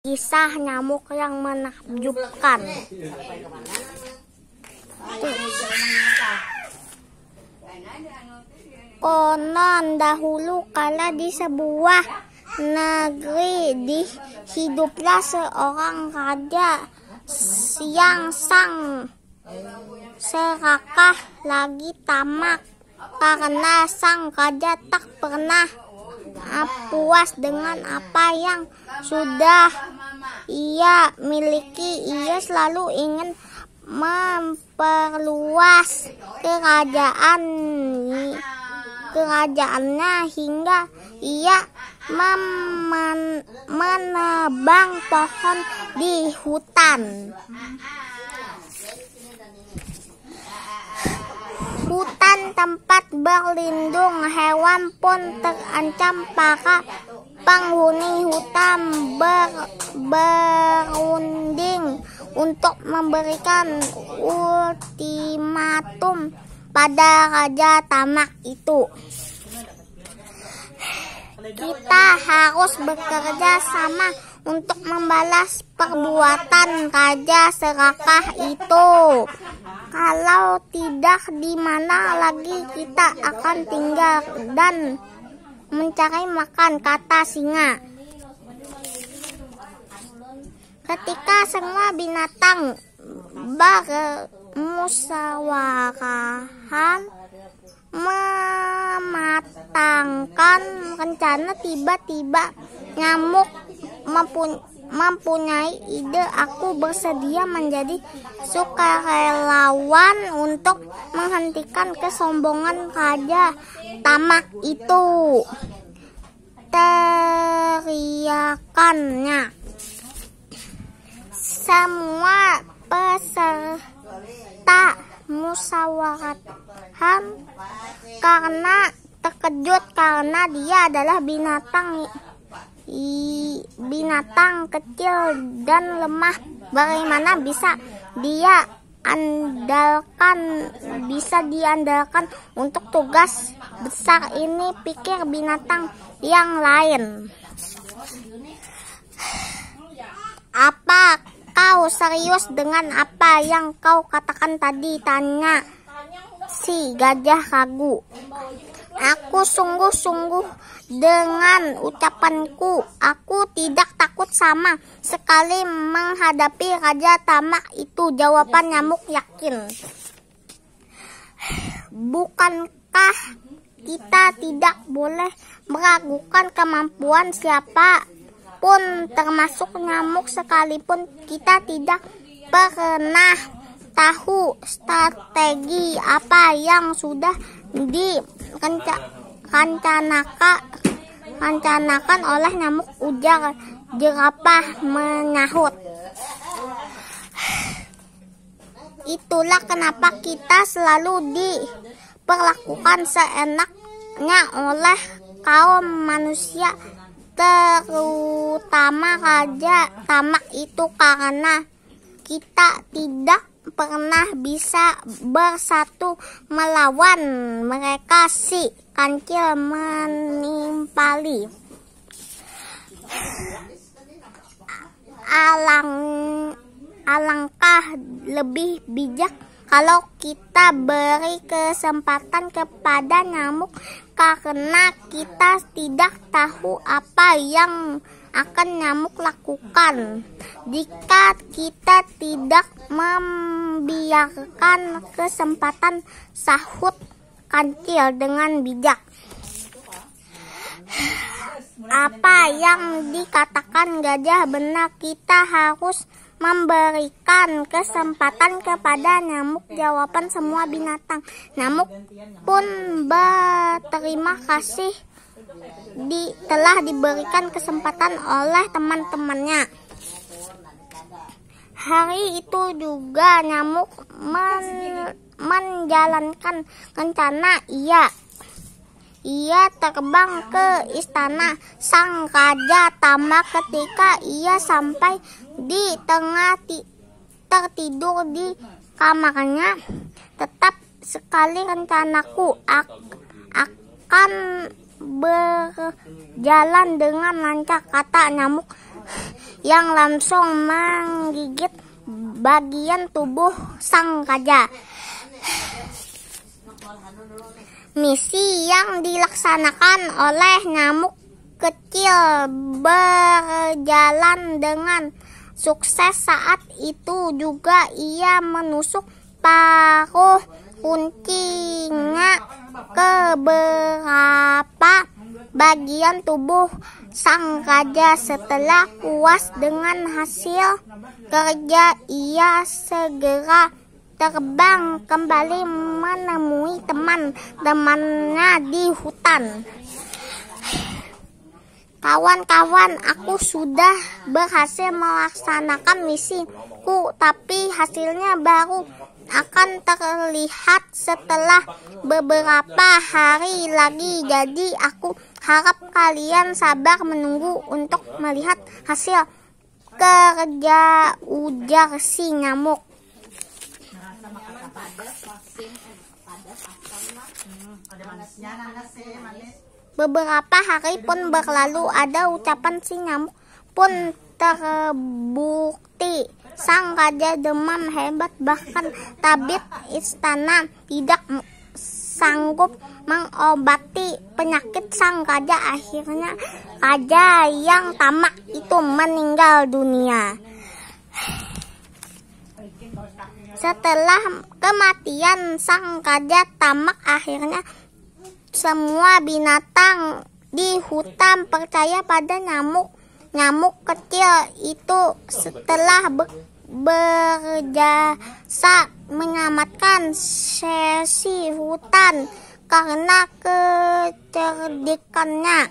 kisah nyamuk yang menakjubkan. Konon dahulu kala di sebuah negeri hiduplah seorang raja yang sang serakah lagi tamak, karena sang raja tak pernah puas dengan apa yang sudah ia miliki. Ia selalu ingin memperluas kerajaannya hingga ia menebang pohon di hutan. Hutan tempat berlindung hewan pun terancam. Para penghuni hutan berunding untuk memberikan ultimatum pada raja tamak itu. Kita harus bekerja sama untuk membalas perbuatan raja serakah itu. Kalau tidak, di mana lagi kita akan tinggal dan mencari makan, kata singa. Ketika semua binatang bermusyawarah mematangkan rencana, tiba-tiba nyamuk mempunyai ide. Aku bersedia menjadi sukarelawan untuk menghentikan kesombongan raja tamak itu, teriakannya. Semua peserta musyawaratan karena terkejut karena dia adalah binatang kecil dan lemah. Bagaimana bisa diandalkan untuk tugas besar ini, pikir binatang yang lain. Apa kau serius dengan apa yang kau katakan tadi? Tanya si gajah ragu. Aku sungguh-sungguh dengan ucapanku. Aku tidak takut sama sekali menghadapi raja tamak itu, jawaban nyamuk yakin. Bukankah kita tidak boleh meragukan kemampuan siapa pun, termasuk nyamuk sekalipun? Kita tidak pernah tahu strategi apa yang sudah direncanakan oleh nyamuk, ujar jerapah menyahut. Itulah kenapa kita selalu diperlakukan seenaknya oleh kaum manusia, terutama raja tamak itu, karena kita tidak pernah bisa bersatu melawan mereka. Si kancil menimpali. Alangkah lebih bijak kalau kita beri kesempatan kepada nyamuk, karena kita tidak tahu apa yang akan nyamuk lakukan jika kita tidak membiarkan kesempatan, sahut kancil dengan bijak. Apa yang dikatakan gajah benar, kita harus memberikan kesempatan kepada nyamuk, jawaban semua binatang. Nyamuk pun berterima kasih telah diberikan kesempatan oleh teman-temannya. Hari itu juga nyamuk menjalankan rencana. Ia terbang ke istana sang raja tamak. Ketika ia sampai di tengah tertidur di kamarnya, tetap sekali rencanaku akan berjalan dengan lancar, kata nyamuk. yang langsung menggigit bagian tubuh sang raja. Misi yang dilaksanakan oleh nyamuk kecil berjalan dengan sukses. Saat itu juga ia menusuk paruh kuncinya ke beberapa bagian tubuh sang raja. Setelah puas dengan hasil kerja, ia segera terbang kembali menemui teman-temannya di hutan. Kawan-kawan, aku sudah berhasil melaksanakan misiku, tapi hasilnya baru akan terlihat setelah beberapa hari lagi. Jadi aku harap kalian sabar menunggu untuk melihat hasil kerja, ujar si nyamuk. Beberapa hari pun berlalu, ada ucapan si nyamuk pun terbukti. Sang raja demam hebat, bahkan tabib istana tidak sanggup mengobati penyakit sang raja. Akhirnya raja yang tamak itu meninggal dunia. Setelah kematian sang raja tamak, akhirnya semua binatang di hutan percaya pada nyamuk kecil itu. Setelah berjasa menyelamatkan sesi hutan karena kecerdikannya.